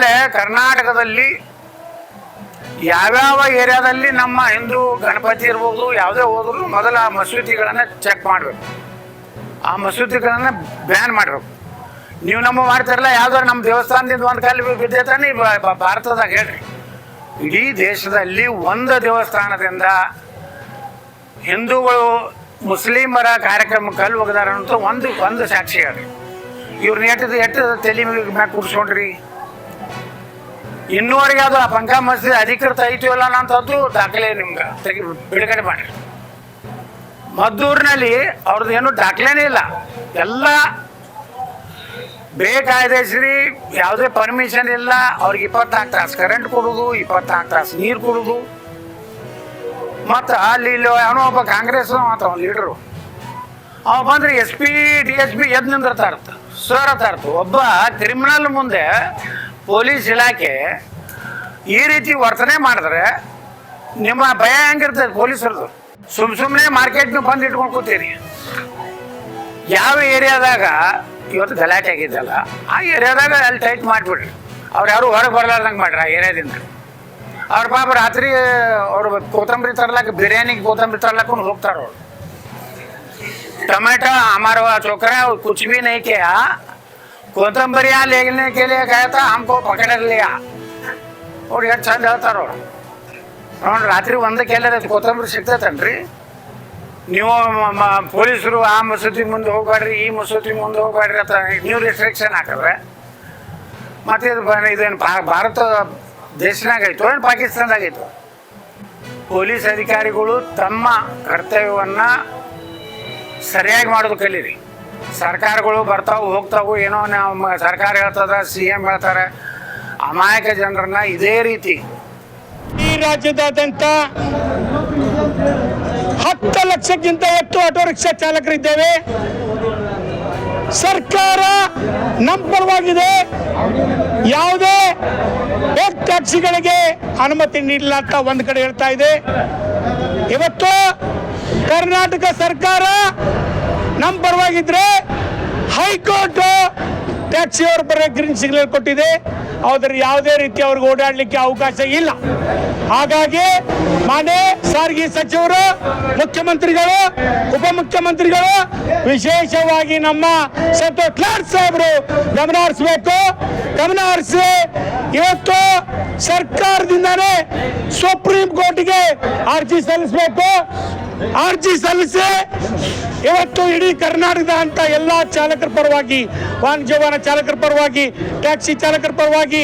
ಆಮೇಲೆ ಕರ್ನಾಟಕದಲ್ಲಿ ಯಾವ್ಯಾವ ಏರಿಯಾದಲ್ಲಿ ನಮ್ಮ ಹಿಂದೂ ಗಣಪತಿ ಇರ್ಬೋದು ಯಾವುದೇ ಹೋದ್ರು ಮೊದಲ ಆ ಮಸೂತಿಗಳನ್ನು ಚೆಕ್ ಮಾಡಬೇಕು, ಆ ಮಸೂತಿಗಳನ್ನು ಬ್ಯಾನ್ ಮಾಡಬೇಕು. ನೀವು ನಮ್ಮ ಮಾಡ್ತಿರಲ್ಲ, ಯಾವ್ದಾರು ನಮ್ಮ ದೇವಸ್ಥಾನದಿಂದ ಒಂದು ಕಾಲು ಬಿದ್ದೈತಾನೆ ಭಾರತದಾಗ ಹೇಳ್ರಿ. ಇಡೀ ದೇಶದಲ್ಲಿ ಒಂದು ದೇವಸ್ಥಾನದಿಂದ ಹಿಂದೂಗಳು ಮುಸ್ಲಿಮರ ಕಾರ್ಯಕ್ರಮಕ್ಕೆ ಕಲ್ಲು ಒಗದಾರ ಅಂತ ಒಂದು ಸಾಕ್ಷಿ ಹೇಳ್ರಿ. ಇವ್ರನ್ನ ಎಟ್ಟು ತಲೆ ಮ್ಯಾಗ ಕೂರಿಸ್ಕೊಂಡ್ರಿ. ಇನ್ನೂವರೆಗೆ ಅದು ಆ ಪಂಕ ಮಸೀದಿ ಅಧಿಕೃತ ಐತಿವಲ್ಲ ಅನ್ನೋಂಥದ್ದು ದಾಖಲೆ ನಿಮ್ಗೆ ಬಿಡುಗಡೆ ಮಾಡ್ರಿ. ಮದ್ದೂರಿನಲ್ಲಿ ಅವ್ರದ್ದು ಏನು ದಾಖಲೆನೇ ಇಲ್ಲ, ಎಲ್ಲ ಬೇಕಾಯ್ದೆಸ್ರಿ, ಯಾವುದೇ ಪರ್ಮಿಷನ್ ಇಲ್ಲ. ಅವ್ರಿಗೆ 24 ತಾಸು ಕರೆಂಟ್ ಕೊಡೋದು, 24 ತಾಸು ನೀರು ಕೊಡೋದು. ಮತ್ತು ಅಲ್ಲಿ ಅವನೋ ಒಬ್ಬ ಕಾಂಗ್ರೆಸ್ ಮಾತ್ರ ಒಂದು ಲೀಡರು ಅವ ಬಂದ್ರೆ SP DSP ಎದ್ದು ನಿಂದಿರ್ತಾ ಇರ್ತ ಸರ್ ಅಂತ ಇರ್ತು. ಒಬ್ಬ ಕ್ರಿಮಿನಲ್ ಮುಂದೆ ಪೊಲೀಸ್ ಇಲಾಖೆ ಈ ರೀತಿ ವರ್ತನೆ ಮಾಡಿದ್ರೆ ನಿಮ್ಮ ಭಯ ಹೆಂಗಿರ್ತದೆ ಪೊಲೀಸರದು? ಸುಮ್ಮನೆ ಮಾರ್ಕೆಟ್ನ ಬಂದು ಇಟ್ಕೊಂಡು ಕೂತೀರಿ. ಯಾವ ಏರಿಯಾದಾಗ ಇವತ್ತು ಗಲಾಟೆ ಆಗಿದ್ದಲ್ಲ ಆ ಏರಿಯಾದಾಗ ಅಲ್ಲಿ ಟೈಟ್ ಮಾಡಿಬಿಡ್ರಿ. ಅವ್ರು ಯಾರು ಹೊರಗೆ ಬರಲಾರ್ದಂಗೆ ಮಾಡ್ರಿ ಆ ಏರಿಯಾದಿಂದ. ಅವ್ರ ಪಾಪ ರಾತ್ರಿ ಅವ್ರು ಕೊತ್ತಂಬರಿ ತರ್ಲಾಕ, ಬಿರಿಯಾನಿಗೆ ಕೊತ್ತಂಬರಿ ತರ್ಲಾಕ ಹೋಗ್ತಾರ. ಅವ್ರು टमाटर हमारा छोकरा कुछ भी नहीं किया, कोतंबरिया लेने के लिए गया था, हमको पकड़ लिया. और ಎಷ್ಟು ಚಂದ ಹೇಳ್ತಾರ ಅವ್ರು. ನೋಡಿ ರಾತ್ರಿ ಒಂದು ಕೇಳಿದ್ರೆ ಕೊತ್ತಂಬರಿ ಸಿಗ್ತೈತನ್ರಿ. ನೀವು ಪೊಲೀಸರು ಆ ಮಸೂತಿ ಮುಂದೆ ಹೋಗ್ಬೇಡ್ರಿ, ಈ ಮಸೂತಿ ಮುಂದೆ ಹೋಗ್ಬೇಡ್ರಿ ಅಂತ ನೀವು ರೆಸ್ಟ್ರಿಕ್ಷನ್ ಹಾಕಿದ್ರೆ ಮತ್ತೆ ಇದೇನು ಭಾರತ ದೇಶನಾಗೈತು ಏನು ಪಾಕಿಸ್ತಾನದಾಗೈತು? ಪೊಲೀಸ್ ಅಧಿಕಾರಿಗಳು ತಮ್ಮ ಕರ್ತವ್ಯವನ್ನು ಸರಿಯಾಗಿ ಮಾಡೋದು ಕಲೀರಿ. ಸರ್ಕಾರಗಳು ಬರ್ತಾವು ಹೋಗ್ತಾವು, ಏನೋ ನಮ್ಮ ಸರ್ಕಾರ ಹೇಳ್ತದ, CM ಹೇಳ್ತಾರೆ, ಅಮಾಯಕ ಜನರನ್ನ ಇದೇ ರೀತಿ. ಈ ರಾಜ್ಯದಾದ್ಯಂತ 10 ಲಕ್ಷಕ್ಕಿಂತ ಹೆಚ್ಚು ಆಟೋ ರಿಕ್ಷಾ ಚಾಲಕರಿದ್ದೇವೆ. ಸರ್ಕಾರ ನಮ್ಮ ಪರವಾಗಿದೆ. ಯಾವುದೇ ಟ್ಯಾಕ್ಸಿಗಳಿಗೆ ಅನುಮತಿ ನೀಡಿಲ್ಲ ಅಂತ ಒಂದು ಕಡೆ ಹೇಳ್ತಾ ಇದೆ. ಇವತ್ತು ಕರ್ನಾಟಕ ಸರ್ಕಾರ ನಮ್ಮ ಪರವಾಗಿದ್ರೆ ಹೈಕೋರ್ಟ್ ಟ್ಯಾಕ್ಸಿಯವ್ರ ಪರ ಗ್ರೀನ್ ಸಿಗ್ನಲ್ ಕೊಟ್ಟಿದೆ. ಆದರೆ ಯಾವುದೇ ರೀತಿ ಅವ್ರಿಗೆ ಓಡಾಡಲಿಕ್ಕೆ ಅವಕಾಶ ಇಲ್ಲ. ಹಾಗಾಗಿ ಮಾನ್ಯ ಸಾರಿಗೆ ಸಚಿವರು, ಮುಖ್ಯಮಂತ್ರಿಗಳು, ಉಪಮುಖ್ಯಮಂತ್ರಿಗಳು, ವಿಶೇಷವಾಗಿ ನಮ್ಮ ಸಂತೋಷ್ ಲಾಡ್ ಸಾಹೇಬರು ಗಮನ ಹರಿಸಬೇಕು. ಗಮನ ಹರಿಸಿ ಇವತ್ತು ಸರ್ಕಾರದಿಂದಾನೇ ಸುಪ್ರೀಂ ಕೋರ್ಟ್ಗೆ ಅರ್ಜಿ ಸಲ್ಲಿಸಬೇಕು. ಅರ್ಜಿ ಸಲ್ಲಿಸಿ ಇವತ್ತು ಇಡೀ ಕರ್ನಾಟಕದ ಅಂತ ಎಲ್ಲ ಚಾಲಕರ ಪರವಾಗಿ, ವಾಣಿಜ್ಯ ವಾಹನ ಚಾಲಕರ ಪರವಾಗಿ, ಟ್ಯಾಕ್ಸಿ ಚಾಲಕರ ಪರವಾಗಿ,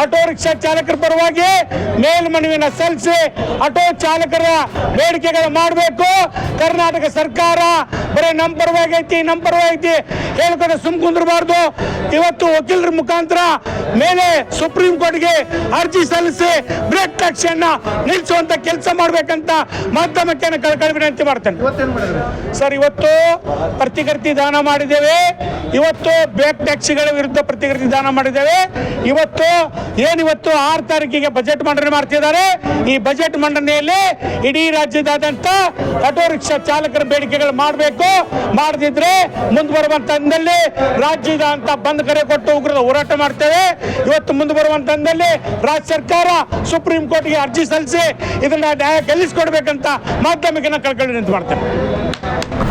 ಆಟೋ ರಿಕ್ಷಾ ಚಾಲಕರ ಪರವಾಗಿ ಮೇಲ್ಮನವಿನ ಸಲ್ಲಿಸಿ ಆಟೋ ಚಾಲಕರ ಬೇಡಿಕೆಗಳು ಮಾಡಬೇಕು. ಕರ್ನಾಟಕ ಸರ್ಕಾರ ಬರೀ ನಮ್ಮ ಪರವಾಗಿ ಐತಿ ಹೇಳ್ಕೊಂಡು ಸುಮ್ ಕುಂದ್ರಬಾರ್ದು. ಇವತ್ತು ವಕೀಲರ ಮುಖಾಂತರ ಮೇಲೆ ಸುಪ್ರೀಂ ಕೋರ್ಟ್ಗೆ ಅರ್ಜಿ ಸಲ್ಲಿಸಿ ಬ್ರೇಕ್ ಟ್ಯಾಕ್ಸಿಯನ್ನ ನಿಲ್ಲಿಸುವಂತ ಕೆಲಸ ಮಾಡ್ಬೇಕಂತ ಮಾಧ್ಯಮಕ್ಕೆ ಕಳಕಳಿ ವಿನಂತಿ ಮಾಡ್ತೇನೆ. ಸರ್, ಇವತ್ತು ಪ್ರತಿಕೃತಿ ದಾನ ಮಾಡಿದ್ದೇವೆ. ಇವತ್ತು ಬ್ರೇಕ್ ಟ್ಯಾಕ್ಸಿಗಳ ವಿರುದ್ಧ ಪ್ರತಿಕೃತಿ ದಾನ ಮಾಡಿದ್ದೇವೆ. ಇವತ್ತು 6 ತಾರೀಕಿಗೆ ಬಜೆಟ್ ಮಂಡನೆ ಮಾಡ್ತಿದ್ದಾರೆ. ಈ ಬಜೆಟ್ ಮಂಡನೆಯಲ್ಲಿ ಇಡೀ ರಾಜ್ಯದಾದ್ಯಂತ ಆಟೋ ರಿಕ್ಷಾ ಚಾಲಕರ ಬೇಡಿಕೆಗಳು ಮಾಡಬೇಕು. ಮಾಡದಿದ್ರೆ ಮುಂದೆ ಬರುವಂತ ಹಂತದಲ್ಲಿ ರಾಜ್ಯದಾದ್ಯಂತ ಬಂದ್ ಕರೆ ಕೊಟ್ಟು ಉಗ್ರದ ಹೋರಾಟ ಮಾಡ್ತೇವೆ. ಇವತ್ತು ಮುಂದೆ ಬರುವಂತ ಹಂತದಲ್ಲಿ ರಾಜ್ಯ ಸರ್ಕಾರ ಸುಪ್ರೀಂ ಕೋರ್ಟ್ಗೆ ಅರ್ಜಿ ಸಲ್ಲಿಸಿ ಇದನ್ನ ನ್ಯಾಯ ಗೆಲ್ಲಿಸಿಕೊಡ್ಬೇಕಂತ ಮಾಧ್ಯಮಕ್ಕೆ ಕಳ್ಕೊಳ್ಳಿ ನಿಂತು ಮಾಡ್ತೇನೆ.